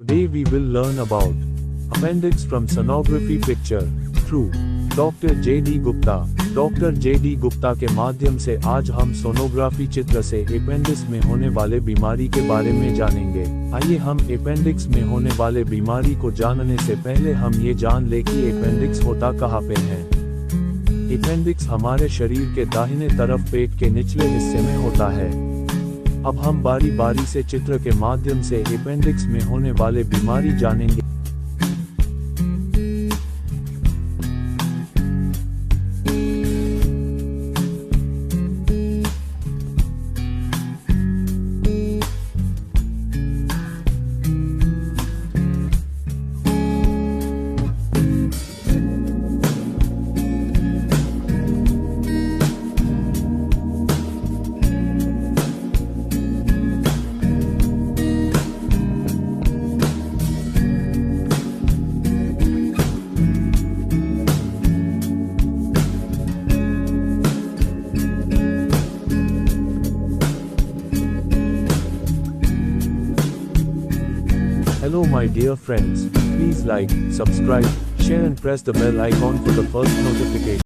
Today we will learn about appendix from sonography picture through Dr. J.D. Gupta. Doctor J.D. Gupta के माध्यम से आज हम सोनोग्राफी चित्र से अपेंडिक्स में होने वाले बीमारी के बारे में जानेंगे। आइए हम अपेंडिक्स में होने वाले बीमारी को जानने से पहले हम ये जान ले कि अपेंडिक्स होता कहाँ पे है। अपेंडिक्स हमारे शरीर के दाहिने तरफ पेट के निचले हिस्से में होता है। अब हम बारी बारी से चित्र के माध्यम से अपेंडिक्स में होने वाले बीमारी जानेंगे। Hello my dear friends, please like, subscribe, share and press the bell icon for the first notification.